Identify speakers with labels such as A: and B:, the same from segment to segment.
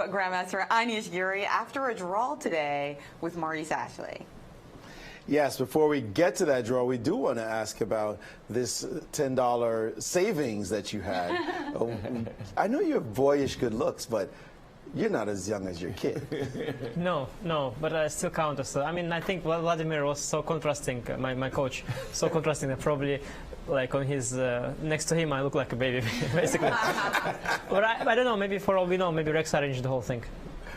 A: Grandmaster Anish Giri after a draw today with Marty Sashley.
B: Yes, before we get to that draw, we do want to ask about this $10 savings that you had. I know you have boyish good looks, but you're not as young as your kid.
C: No, but I still count as. I mean, I think Vladimir was so contrasting, my coach, so contrasting that probably, like on his next to him, I look like a baby, basically. But I don't know. Maybe for all we know, maybe Rex arranged the whole thing.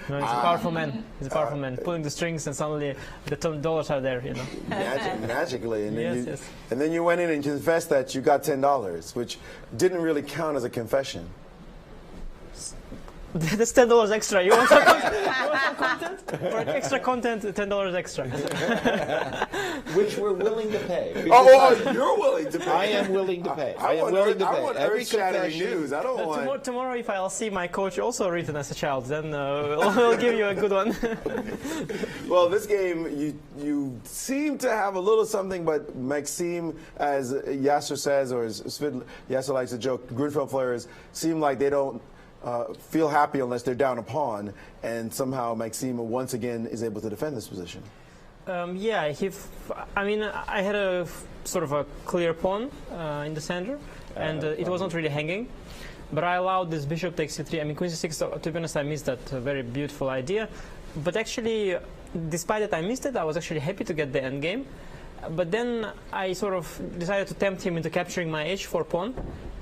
C: You know, he's a powerful man. He's a powerful man, pulling the strings, and suddenly the $10 are there. You know,
B: magically. And then
C: yes.
B: And then you went in and confessed that you got $10, which didn't really count as a confession.
C: That's $10 extra. You want some content? For extra content, $10 extra.
D: Which we're willing to pay.
B: Oh, you're willing to pay.
D: I am willing to pay.
B: I am willing to pay.
D: I want
B: every shattering news. I don't want.
C: Tomorrow, if I'll see my coach also written as a child, then we'll give you a good one.
B: Well, this game, you seem to have a little something, but Maxime, as Yasser says, or as Yasser likes to joke, Greenfield players seem like they don't feel happy unless they're down a pawn, and somehow Maxime once again is able to defend this position.
C: Yeah, I mean, I had a sort of a clear pawn in the center, and it was not really hanging. But I allowed this bishop takes c3. I mean, queen c6, to be honest, I missed that very beautiful idea. But actually, despite that I missed it, I was actually happy to get the endgame. But then I sort of decided to tempt him into capturing my h4 pawn,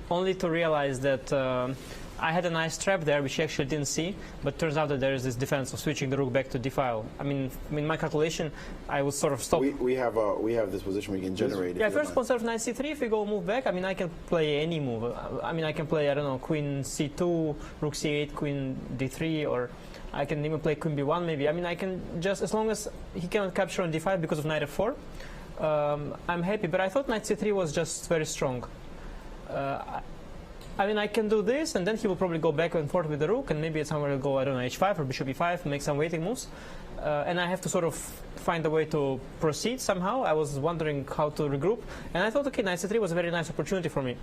C: only to realize that I had a nice trap there, which he actually didn't see, but turns out that there is this defense of switching the rook back to d-file. I mean, in my calculation, I would sort of stop.
B: We have this position we can generate.
C: Yeah, first pawn serve knight c3. If we go move back, I mean, I can play any move. I mean, I can play, I don't know, queen c2, rook c8, queen d3, or I can even play queen b1 maybe. I mean, I can just, as long as he cannot capture on d5 because of knight f4, I'm happy. But I thought knight c3 was just very strong. I mean, I can do this, and then he will probably go back and forth with the rook, and maybe somewhere he'll go, I don't know, h5 or bishop e5, make some waiting moves. And I have to sort of find a way to proceed somehow. I was wondering how to regroup. And I thought, okay, knight c3 was a very nice opportunity for me.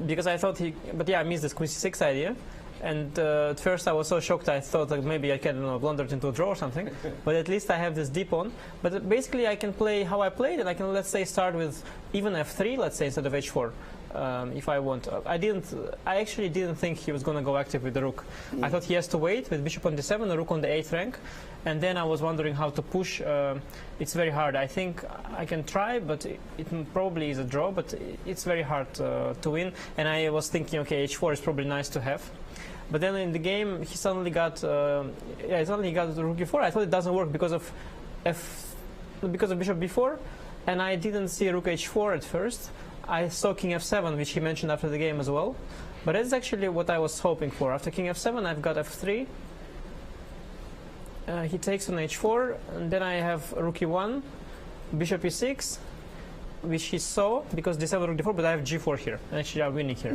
C: Because I thought but yeah, I missed this queen c6 idea. And at first I was so shocked, I thought that maybe I can blunder it into a draw or something. But at least I have this d pawn. But basically I can play how I played, and I can, let's say, start with even f3, let's say, instead of h4. If I want. I actually didn't think he was going to go active with the rook. I thought he has to wait with bishop on d7, the rook on the 8th rank, and then I was wondering how to push. It's very hard. I think I can try, but it probably is a draw, but it's very hard to win. And I was thinking, okay, h4 is probably nice to have. But then in the game, he suddenly got the rook e4. I thought it doesn't work because of bishop b4, and I didn't see rook h4 at first. I saw king f7, which he mentioned after the game as well. But that's actually what I was hoping for. After king f7, I've got f3. He takes on h4, and then I have rook e1, bishop e6, which he saw because d7 rook d4, but I have g4 here, and actually I'm winning here.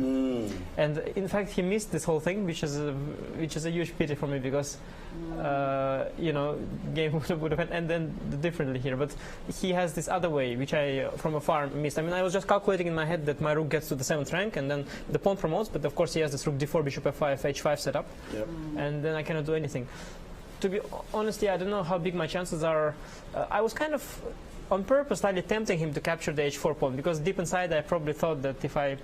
C: And in fact, he missed this whole thing, which is a huge pity for me, because you know, game would have ended differently here. But he has this other way, which I from afar missed. I mean, I was just calculating in my head that my rook gets to the 7th rank, and then the pawn promotes. But of course, he has this rook d4, bishop f5, h5 setup, and then I cannot do anything. To be honest, I don't know how big my chances are. I was kind of on purpose slightly tempting him to capture the h4 pawn, because deep inside I probably thought that if I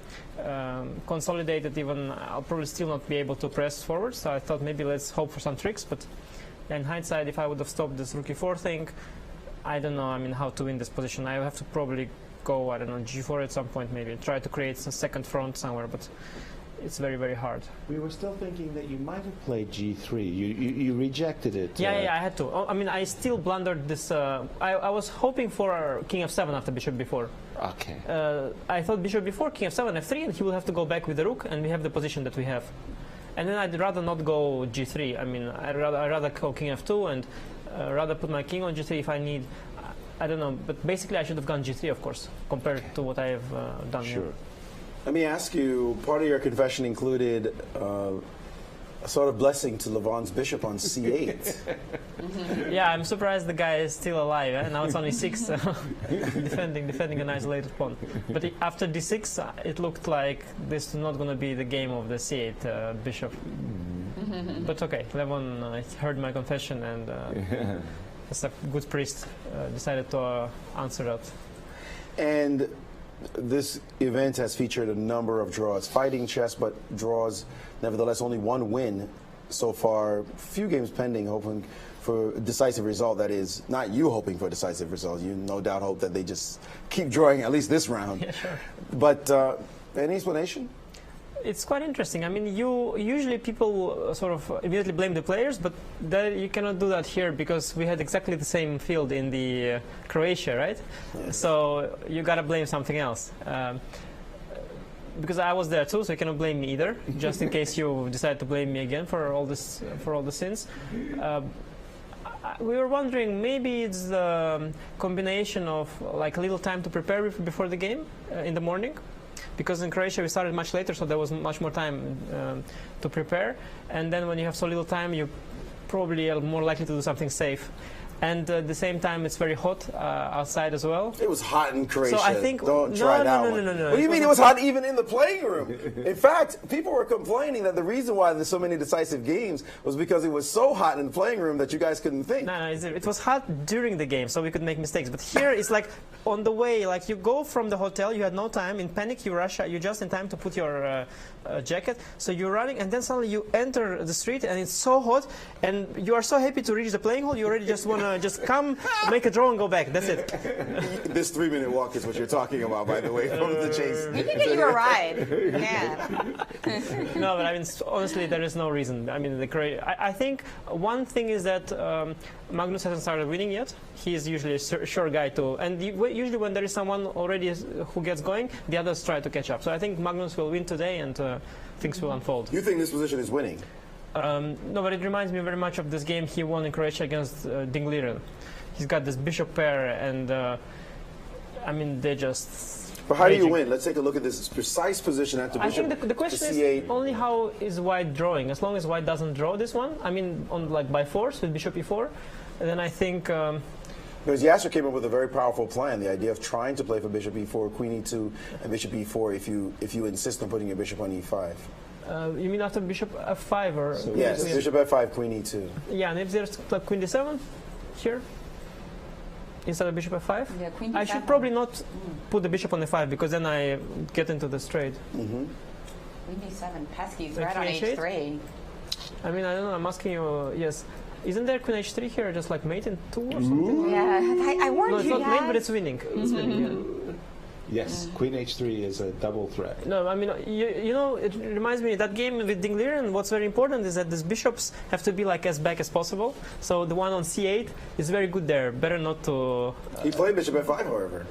C: consolidate it even, I'll probably still not be able to press forward. So I thought maybe let's hope for some tricks. But in hindsight, if I would have stopped this rook e4 thing, I don't know, I mean, how to win this position. I have to probably go, I don't know, g4 at some point, maybe try to create some second front somewhere, but it's very, very hard.
D: We were still thinking that you might have played g3. You rejected it.
C: Yeah, I had to. I mean, I still blundered this. I was hoping for king f7 after bishop b4.
D: Okay.
C: I thought bishop b4, king f7, f3, and he will have to go back with the rook, and we have the position that we have. And then I'd rather not go g3. I mean, I'd rather go king f2 and rather put my king on g3 if I need. I don't know, but basically I should have gone g3, of course, compared to what I have done.
D: Sure.
C: Here.
B: Let me ask you, part of your confession included a sort of blessing to Levon's bishop on c8.
C: Yeah, I'm surprised the guy is still alive. Now it's only 6, defending an isolated pawn. But after d6, it looked like this is not going to be the game of the c8 bishop. But okay, Levon heard my confession, and as a good priest, decided to answer that.
B: And this event has featured a number of draws. Fighting chess, but draws. Nevertheless, only one win so far. Few games pending, hoping for a decisive result. That is, not you hoping for a decisive result. You no doubt hope that they just keep drawing at least this round.
C: Yeah, sure.
B: But any explanation?
C: It's quite interesting. I mean, usually people sort of immediately blame the players, but you cannot do that here because we had exactly the same field in the Croatia, right? Yes. So you gotta blame something else. Because I was there too, so you cannot blame me either. Just in case you decide to blame me again for all this, for all the sins. We were wondering, maybe it's the combination of like a little time to prepare before the game in the morning. Because in Croatia we started much later, so there was much more time to prepare. And then when you have so little time, you probably are more likely to do something safe. And at the same time, it's very hot outside as well.
B: It was hot in Croatia.
C: So I think
B: don't try that one.
C: No.
B: What do you mean it was hot even in the playing room? In fact, people were complaining that the reason why there's so many decisive games was because it was so hot in the playing room that you guys couldn't think.
C: No, it was hot during the game, so we could make mistakes. But here it's like on the way, like you go from the hotel, you had no time. In panic, you rush. You're just in time to put your jacket. So you're running, and then suddenly you enter the street, and it's so hot, and you are so happy to reach the playing hall. You already just want to just come, make a draw, and go back. That's it.
B: This 3-minute walk is what you're talking about, by the way, from the chase.
A: We can get you a ride. Yeah.
C: No, but I mean, honestly, there is no reason. I mean, I think one thing is that Magnus hasn't started winning yet. He is usually a sure guy to, and usually when there is someone already who gets going, the others try to catch up. So I think Magnus will win today, and things will unfold.
B: You think this position is winning?
C: No, but it reminds me very much of this game he won in Croatia against Dingliren. He's got this bishop pair, and I mean, they just...
B: But how do you win? Let's take a look at this precise position at the bishop.
C: I think the question is only how is white drawing. As long as white doesn't draw this one, I mean, on like by force with bishop e4, then I think...
B: Because Yasser came up with a very powerful plan, the idea of trying to play for bishop e4, queen e2, and bishop e4 if you insist on putting your bishop on e5.
C: You mean after bishop f5 or?
B: So yes, bishop f5, queen e2.
C: Yeah, and if there's like queen d7 here instead of bishop f5,
A: yeah, queen d7.
C: I should probably not put the bishop on f5 because then I get into the straight.
A: Queen d7, pesky threat on h3.
C: I mean, I don't know. I'm asking you. Yes. Isn't there queen h3 here, just like mate in 2 or something?
A: Yeah, I warned you.
C: No, it's not mate, but it's winning. It's winning. Yeah.
D: Yes, queen h3 is a double threat.
C: No, I mean, you know, it reminds me that game with Dingliren. What's very important is that these bishops have to be like as back as possible. So the one on c8 is very good there. Better not to.
B: He played bishop f5, however.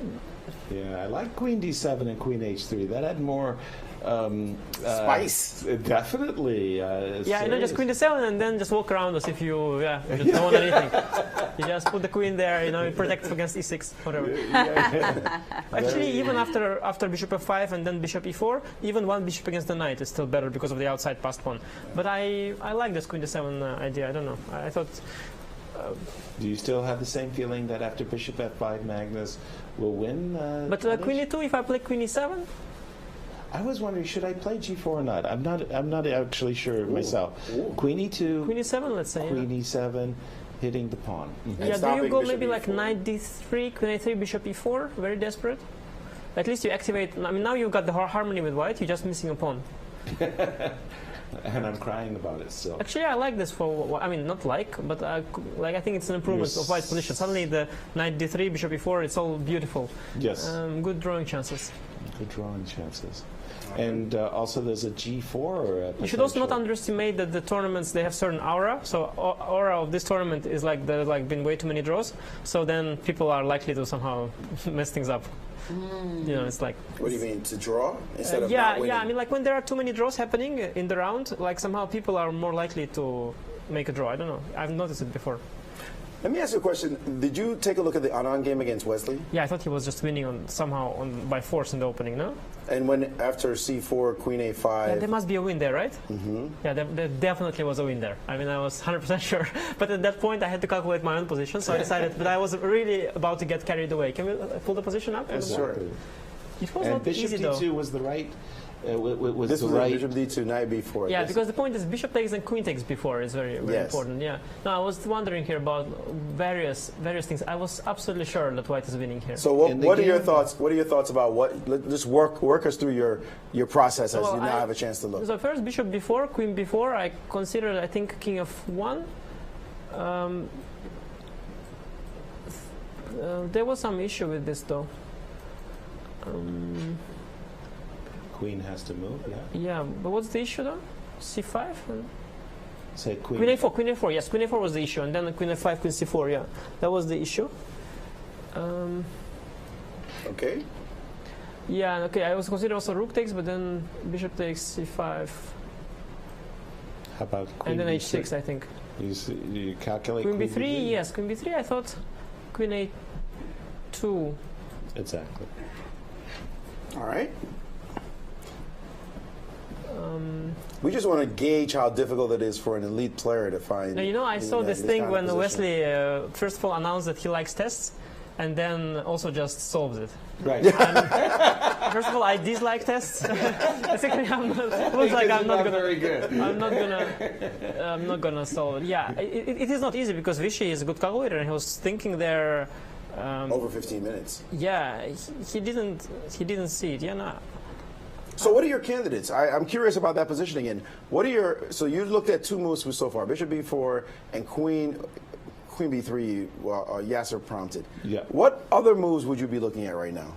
D: Yeah, I like queen d7 and queen h3. That had more
B: spice.
D: Definitely.
C: Yeah, and then just queen d7 and then just walk around as if you just don't want anything. You just put the queen there, you know, it protects against e6, whatever. Actually, even after bishop f5 and then bishop e4, even one bishop against the knight is still better because of the outside passed pawn. But I like this queen d7 idea. I don't know. I thought.
D: Do you still have the same feeling that after bishop f5, Magnus will win?
C: But queen e2, if I play queen e7.
D: I was wondering, should I play g4 or not? I'm not actually sure myself. Queen e2.
C: Queen e7, let's say.
D: Queen e7, hitting the pawn.
C: Yeah, do you go maybe like knight d3, queen a3, bishop e4? Very desperate. At least you activate. I mean, now you've got the harmony with white. You're just missing a pawn.
D: And I'm crying about it still.
C: Actually, I like this for. I mean, not like, but like I think it's an improvement of white's position. Suddenly, the knight d3, bishop e4, it's all beautiful.
D: Yes.
C: Good drawing chances.
D: Good drawing chances. And also there's a g4 or a
C: you should also not underestimate that the tournaments, they have certain aura. So aura of this tournament is like there's like been way too many draws. So then people are likely to somehow mess things up. You know, it's like.
B: What do you mean, to draw instead of not winning?
C: Yeah. I mean, like when there are too many draws happening in the round, like somehow people are more likely to make a draw. I don't know. I've noticed it before.
B: Let me ask you a question. Did you take a look at the Anand game against Wesley?
C: Yeah, I thought he was just winning by force in the opening, no?
B: And when after c4, queen a5...
C: Yeah, there must be a win there, right? Yeah, there definitely was a win there. I mean, I was 100% sure. But at that point, I had to calculate my own position, so I decided, but I was really about to get carried away. Can we pull the position up?
B: Yes, sure.
C: It was
D: and
C: not
D: bishop
C: easy, though.
D: d2 was the right was
B: This
D: the
B: was
D: right.
B: bishop d2, knight b4.
C: Yeah, because the point is bishop takes and queen takes before is very
B: Yes.
C: important. Yeah. No, I was wondering here about various things. I was absolutely sure that white is winning here.
B: So
D: In the
B: what are your
D: game-
B: thoughts? What are your thoughts about just work us through your process as
C: Well,
B: you now have a chance to look.
C: So first bishop b4, queen b4. I considered, I think, king of 1. There was some issue with this though.
D: Queen has to move. Yeah.
C: Yeah, but what's the issue though? c5?
D: Say queen.
C: Queen a4, queen a4. Yes, queen a4 was the issue, and then queen f5, queen c4. Yeah, that was the issue.
B: Okay.
C: Yeah, okay. I was considering also rook takes, but then bishop takes c5,
D: How about queen
C: and then
D: b3?
C: h6. I think
D: You calculate
C: queen b3. Yes, queen b3. I thought queen a2.
D: Exactly.
B: All right. We just want to gauge how difficult it is for an elite player to find.
C: Now, you know, I saw this thing
B: kind of
C: when
B: position.
C: Wesley first of all announced that he likes tests, and then also just solves it.
D: Right.
C: First of all, I dislike tests. Secondly, looks like I'm not gonna.
D: very good.
C: I'm not gonna solve it. Yeah, it is not easy because Vichy is a good calculator, and he was thinking there.
B: Over 15 minutes.
C: Yeah, he didn't see it. Yeah, no.
B: So what are your candidates? I'm curious about that position again. What are so you looked at 2 moves so far, bishop b4 and queen b3, Yasser prompted.
D: Yeah.
B: What other moves would you be looking at right now?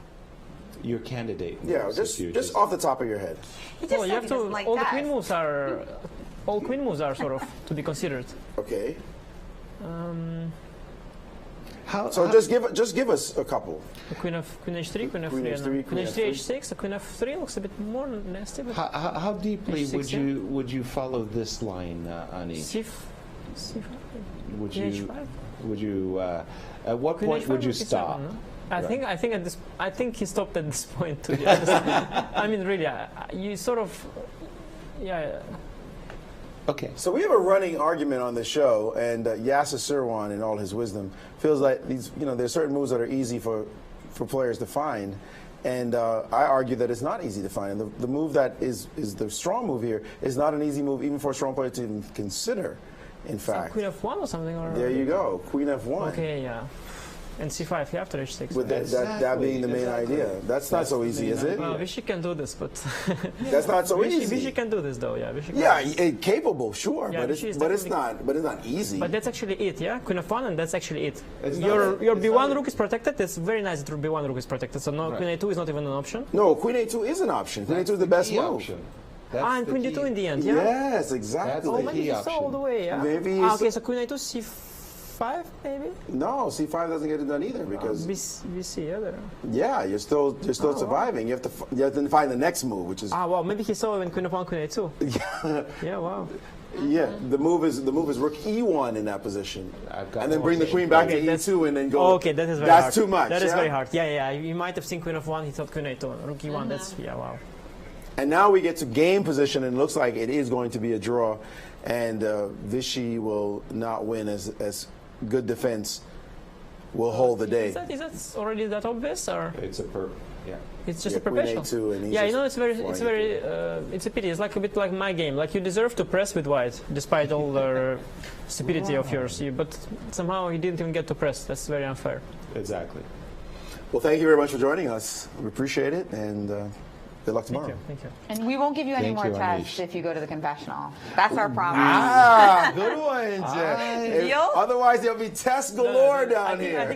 D: Your candidate.
B: Yeah,
D: moves,
B: just
D: if you
B: off the top of your head.
A: He just
C: Well, you
A: said
C: have
A: he
C: to.
A: doesn't like
C: All the
A: that.
C: queen moves are sort of to be considered.
B: Okay.
D: How,
B: So just give us a couple.
C: Queen h3, queen f3,
B: Queen h3,
C: queen
B: queen
C: h3, h6. A queen f3 looks a bit more nasty, but
D: how deeply
C: H6,
D: would you follow this line, Anish?
C: c5.
D: Would
C: Queen
D: you
C: h5.
D: would you at what
C: Queen
D: point
C: h5
D: would
C: or
D: you
C: c7,
D: stop?
C: no?
D: Right.
C: I think he stopped at this point. To be honest. I mean, really, you sort of, yeah.
D: Okay.
B: So we have a running argument on the show, and Yasser Sirwan, in all his wisdom, feels like there's certain moves that are easy for players to find, and I argue that it's not easy to find. And the move that is the strong move here is not an easy move, even for a strong player to even consider. In fact,
C: Queen f1 or something, or
B: there you go, Queen f1.
C: Okay, yeah. And c5 here after h6.
B: With
C: right?
B: that being the main idea. That's not so easy, is it?
C: Well, Vichy can do this, but
B: That's not so
C: Vichy
B: easy.
C: can do this though, yeah. Vichy can
B: Yeah,
C: do this.
B: capable, sure,
C: Yeah,
B: but
C: Vichy is
B: it's not easy.
C: But that's actually it, yeah. Queen f1, and that's actually it.
D: It's
C: Your
D: not-
C: your
D: it's
C: b1
D: not-
C: rook is protected. It's very nice that your b1 rook is protected. So no,
D: Right.
C: queen a2 is not even an option.
B: No, Queen a2 is an option. Queen a2 is the best
D: key
B: move.
D: option. That's
C: And
D: the
C: queen
D: key.
C: d2 in the end, yeah.
B: Yes, exactly.
C: Oh,
D: the
C: maybe
D: key
C: he saw
D: option.
C: all the way, yeah.
B: Maybe he's-
C: Okay, so queen a2, c5, maybe.
B: No, c5 doesn't get it done either because
C: BC, yeah. There.
B: yeah, you're still surviving. You have to find the next move, which is
C: Wow, maybe he saw when queen f1, queen a2. Yeah, wow.
B: yeah. The move is rook e1 in that position,
D: I've got
B: and then bring the
D: okay.
B: queen back
C: Okay,
B: to
C: that's-
B: e2 and then go.
C: Oh, okay, that is very hard.
B: That's too much.
C: That is
B: yeah?
C: very hard. Yeah. You might have seen queen f1. He thought queen a2, rook e1. That's wow.
B: And now we get to game position, and it looks like it is going to be a draw, and Vichy will not win as good defense will hold the day.
C: Is that already that obvious, or
D: It's yeah.
C: it's just
B: Yeah,
C: a professional?
B: Queen A2 and he's
C: Yeah, you know,
B: just
C: it's a pity. It's like a bit like my game. Like you deserve to press with white, despite all the stupidity of yours. But somehow he didn't even get to press. That's very unfair.
D: Exactly.
B: Well, thank you very much for joining us. We appreciate it, and good luck tomorrow.
C: Thank you.
A: And we won't give you any
D: Thank
A: more
D: you,
A: tests
D: Anish.
A: if you go to the confessional. That's our promise.
B: Ah, good one.
A: Deal?
B: Otherwise, there'll be tests galore down
C: I think
B: here.